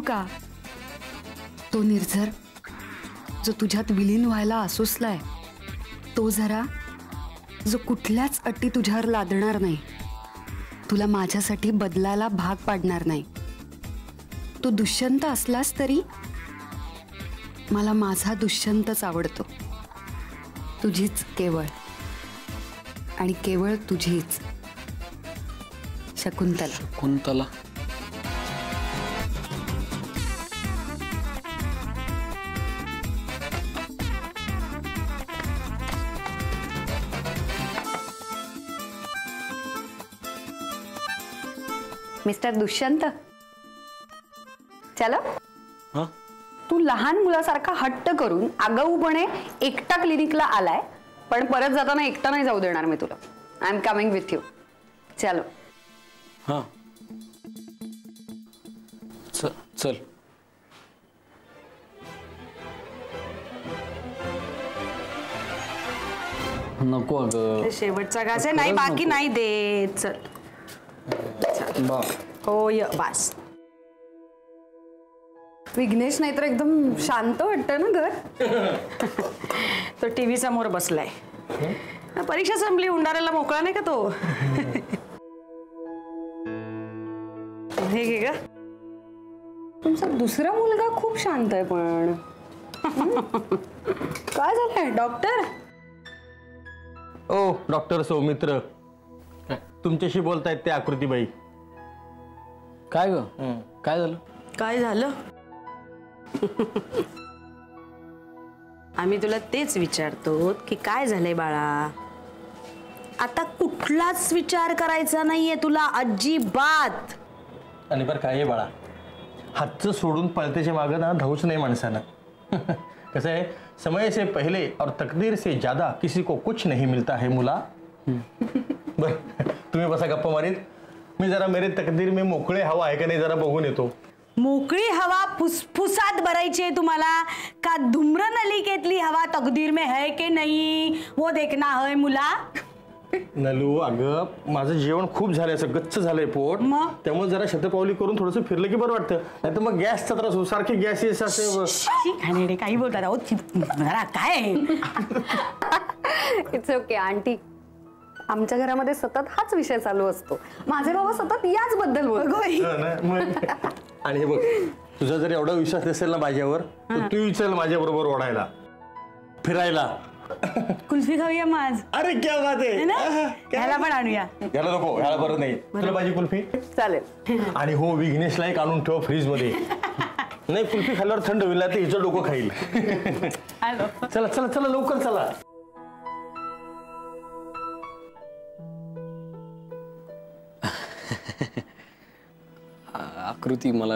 का? तो निर्झर जो तुझ्यात विलीन व्हायला आसुसलाय, तो जरा जो कुठल्याच अटी तुझ्यावर लादणार नाही, तुला माझ्यासाठी बदलायला भाग पाडणार नाही. तो दुष्यंत असलास तरी मला माझा दुष्यंतच आवडतो. तुझीच केवळ आणि केवळ तुझीच शकुंतला. शकुंतला. मिस्टर दुष्यंत, चलो. हाँ? तू लहान मुलासारखा हट्ट करून आगाऊपणे एकटा क्लिनिकला आलाय, पण परत जाताना एकटा नाही जाऊ देणार मी तुला. I am coming with you. चलो. हाँ चल चल. नको अगं, शेवटचा घास आहे. नाही बाकी नाही देत. चल. हो य बास. विघ्नेश नाही तर एकदम शांत वाटतं ना घर. तो टीव्ही समोर बसलाय. परीक्षा संपली, उंडाऱ्याला मोकळा नाही का तो. हे घे ग. तुमचा दुसरा मुलगा खूप शांत आहे पण. काय झालंय डॉक्टर? ओ डॉक्टर सौमित्र, तुमच्याशी बोलतायत ते आकृतीबाई. काय ग, काय झालं? काय झालं? आम्ही तुला तेच विचारतो की काय झालंय बाळा. आता कुठलाच विचार करायचा नाहीये तुला अजिबात. आणि बरं काय बाळा, हातचं सोडून पळतेच्या मागं ना धावूच नाही माणसानं. कसं आहे, समय से पहले और तकदीर से ज्यादा किसी को कुछ नहीं मिलता है मुला. बर तुम्ही बसा गप्पा मारीत, मी जरा मेरे तकदीर में मोकळे हवा आहे का नाही जरा बघून येतो. मोकळी हवा फुसफुसात भरायची आहे तुम्हाला का धूम्र नलिकेतली हवा तकदीर में है की नहीं वो देखना है मुला. नलू अगं, माझं जेवण खूप झालंय, असं गच्च झालंय पोट, त्यामुळे जरा शतपावली करून थोडंसं फिरलं की बरं वाटतं. नाही तर मग गॅसचा त्रास हो, सारखी गॅस असे काही बोलतात अहो. काय इट्स ओके आंटी. आमच्या घरामध्ये सतत हाच विषय चालू असतो. माझे बाबा सतत याच बद्दल बोलतो. आणि हे बघ, तुझा जर एवढा विश्वास नसेल ना माझ्यावर, तर तू विचार माझ्या बरोबर ओढायला फिरायला. कुल्फी खाऊया माझ. अरे क्या बात आहे. ह्याला पण आणूया. ह्याला नको, ह्याला बरं नाही. तुला माझी कुल्फी चालेल. आणि हो, विघ्नेशला एक आणून ठेव फ्रीज मध्ये. नाही, कुल्फी खाल्ल्यावर थंड होईल, तर हिचं डोकं खाईल. चला चला चला लवकर चला. आकृती, मला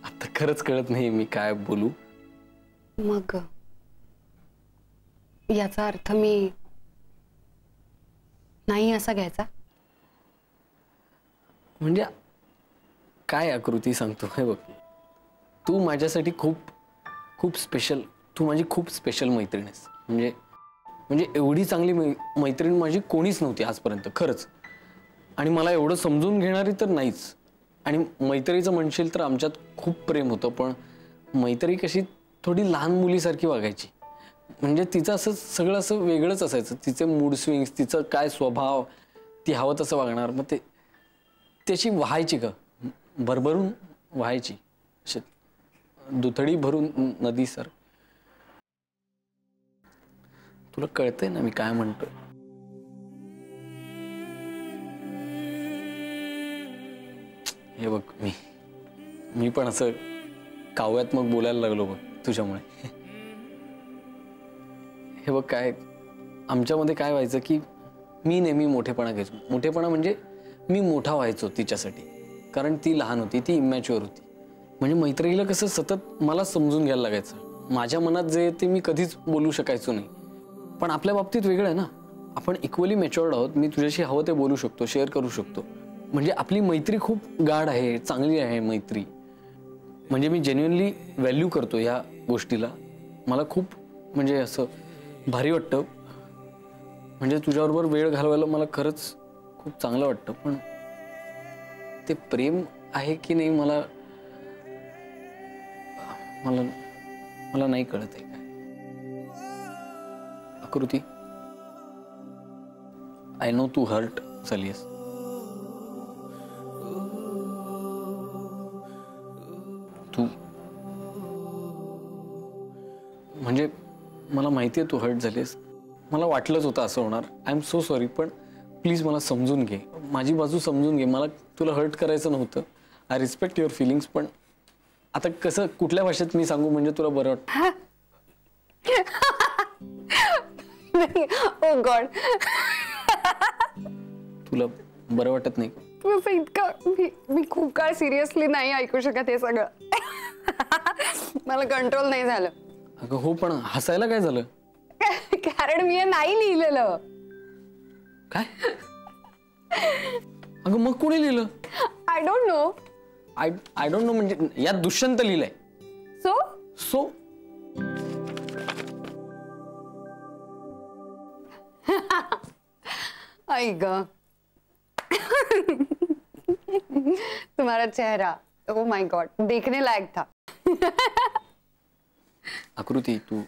आता खरंच कळत नाही मी काय बोलू. मग याचा अर्थ मी नाही असा घ्यायचा? म्हणजे काय आकृती सांगतो. हे बघ, तू माझ्यासाठी खूप खूप स्पेशल, तू माझी खूप स्पेशल मैत्रीण आहेस. म्हणजे एवढी चांगली मैत्रीण माझी कोणीच नव्हती आजपर्यंत, खरंच. आणि मला एवढं समजून घेणारी तर नाहीच. आणि मैत्रीचं म्हणशील तर आमच्यात खूप प्रेम होतं, पण मैत्री कशी थोडी लहान मुलीसारखी वागायची. म्हणजे तिचं असं सगळं असं वेगळंच असायचं. तिचे मूड स्विंग्स, तिचं काय स्वभाव, ती हवं तसं वागणार. मग त्याची व्हायची का, भरभरून व्हायची, अशी दुथडी भरून नदी सर. तुला कळतंय ना मी काय म्हणतोय. हे बघ, मी पण असं काव्यात्मक बोलायला लागलो बघ तुझ्यामुळे. हे बघ, काय आमच्यामध्ये काय व्हायचं की मी नेहमी मोठेपणा घ्यायचो. मोठेपणा म्हणजे मी मोठा व्हायचो तिच्यासाठी, कारण ती लहान होती, ती इमॅच्युअर होती. म्हणजे मैत्रिणीला कसं सतत मला समजून घ्यायला लागायचं. माझ्या मनात जे ते मी कधीच बोलू शकायचो नाही. पण आपल्या बाबतीत वेगळं आहे ना, आपण इक्वली मॅच्युअर्ड आहोत. मी तुझ्याशी हवं ते बोलू शकतो, शेअर करू शकतो. म्हणजे आपली मैत्री खूप गाढ आहे, चांगली आहे मैत्री. म्हणजे मी जेन्युइनली व्हॅल्यू करतो या गोष्टीला. मला खूप म्हणजे असं भारी वाटतं. म्हणजे तुझ्याबरोबर वेळ घालवायला मला खरंच खूप चांगलं वाटतं. पण ते प्रेम आहे की नाही मला मला मला नाही कळत आहे काय. आकृती, आय नो तू हर्ट झालीस. तू म्हणजे मला माहिती आहे तू हर्ट झालीस. मला वाटलंच होतं असं होणार. I am so sorry. पण प्लीज मला समजून घे, माझी बाजू समजून घे. मला तुला हर्ट करायचं नव्हतं. I respect your feelings. पण आता कसं कुठल्या भाषेत मी सांगू म्हणजे तुला बरं वाटतं? ओ गॉड, तुला बरं वाटत नाही? इतकं मी खूप काळ सिरियसली नाही ऐकू शकत हे सगळं. मला कंट्रोल नाही झालं. अगं हो, पण हसायला काय झालं? कारण मी हे नाही लिहिलेलं. काय? अगं मग कोणी लिहिलं? I don't know. I don't know म्हणजे यात दुष्यंत लिहिलंय. सो आई ग, तुम्हारा चेहरा, ओ माय गॉड, देखने लायक था. आकृती, तू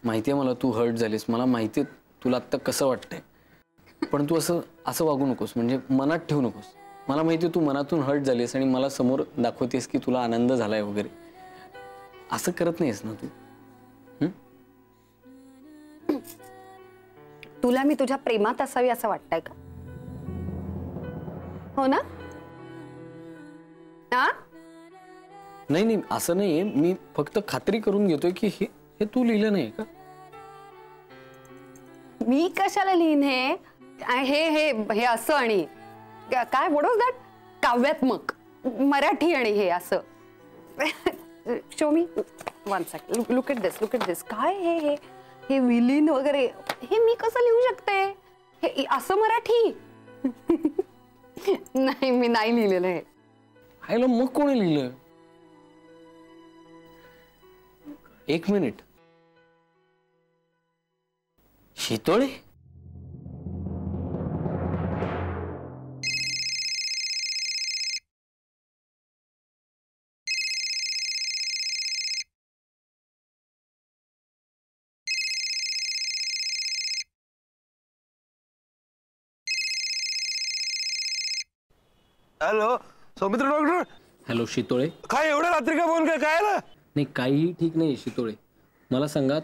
माहितीये मला तू हर्ट झालीस. मला माहितीये तुला आता कसं वाटतंय. पण तू असं वागू नकोस. म्हणजे मनात ठेवू नकोस. मला माहितीये तू मनातून हर्ट झालीस आणि मला समोर दाखवतेस की तुला आनंद झालाय वगैरे. असं करत नाहीस ना तू. तुला मी तुझ्या प्रेमात असावी असं वाटतंय का? हो ना? नाही, असं नाहीये. मी फक्त खात्री करून घेतोय की हे तू लिहिलं नाही का? मी कशाला लिहीन हे? हे असं आणि काय, व्हॉट वाज दॅट? काव्यात्मक मराठी आणि हे असं. Show me one second. Look at this. काय हे विलीन वगैरे हे मी कसं लिहू शकते? हे असं मराठी? नाही, मी नाही लिहिलेलं हे. हायला मग कोणी लिहिलं? एक minute. Shitole? Hello, Saumitra doctor. Hello Shitole. काय एवढ्या रात्री का फोन काय आला? नाही, काहीही ठीक नाही शितोळे. मला सांगा,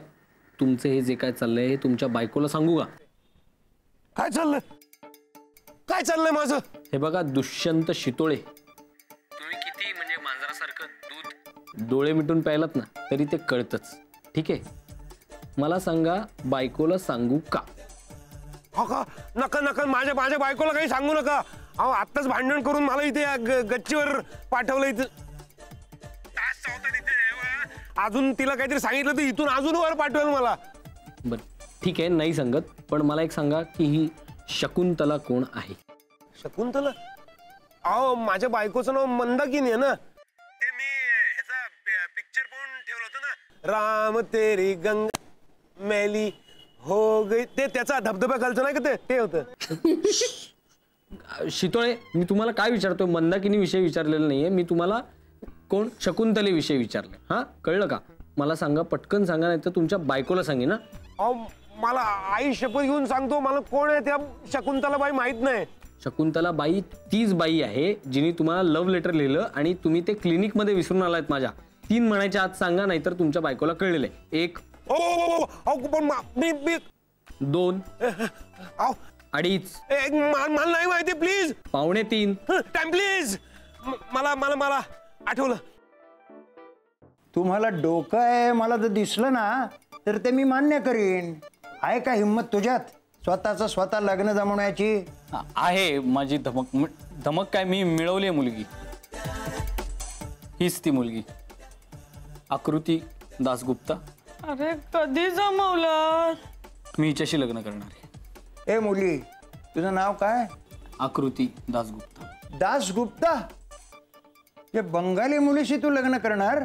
तुमचं हे जे काय चाललंय हे तुमच्या बायकोला सांगू का? काय चाललंय माझं? हे बघा दुष्यंत शितोळे, तुम्ही किती म्हणजे मांजरासारखं दूध डोळे मिटून प्यायलात ना तरी ते कळतच. ठीक आहे, मला सांगा बायकोला सांगू का? हो का? नका माझ्या बायकोला काही सांगू नका. अहो आत्ताच भांडण करून मला इथे गच्चीवर पाठवलं. इथं अजून तिला काहीतरी सांगितलं तर इथून अजून वर पाठवेल मला. बरं ठीक आहे, नाही सांगत. पण मला एक सांगा की ही शकुंतला कोण आहे? शकुंतला? अहो माझ्या बायकोचं नाव मंदाकिनी आहे ना. ते मी ह्याचा पिक्चर पाहून ठेवलं होतं ना, राम तेरी गंगा मैली हो गई. ते त्याचा धबधबा खालचं नाही का ते होतं. शितोळे, मी तुम्हाला काय विचारतोय? मंदाकिनी विषय विचारलेला नाहीये मी तुम्हाला. कोण? शकुंतले विषय विचारले. हा, कळलं का? मला सांगा, पटकन सांगा, नाही तर तुमच्या बायकोला सांगेन ना. अहो मला आई शपथ घेऊन सांगतो, मला कोण आहे त्या शकुंतला बाई माहित नाही. शकुंतला बाई तीच बाई आहे जिने तुम्हाला लव्ह लेटर लिहिलं आणि तुम्ही ते क्लिनिक मध्ये विसरून आलात माझ्या. 3 महिन्याच्या आत सांगा, नाहीतर तुमच्या बायकोला कळलेलं आहे. 1 2 2.5 मला नाही माहिती, प्लीज. 2.25 time please. मला आठवलं. तुम्हाला डोकं आहे मला जर दिसलं ना तर ते मी मान्य करीन. आहे का हिम्मत तुझ्यात स्वतः लग्न जमवण्याची? आहे माझी धमक काय मी मिळवली मुलगी. हीच ती मुलगी, आकृती दासगुप्ता. अरे कधी जमवलं? मी हिच्याशी लग्न करणार आहे. ए मुली, तुझं नाव काय? आकृती दासगुप्ता. दासगुप्ता? या बंगाली मुलीशी तू लग्न करणार?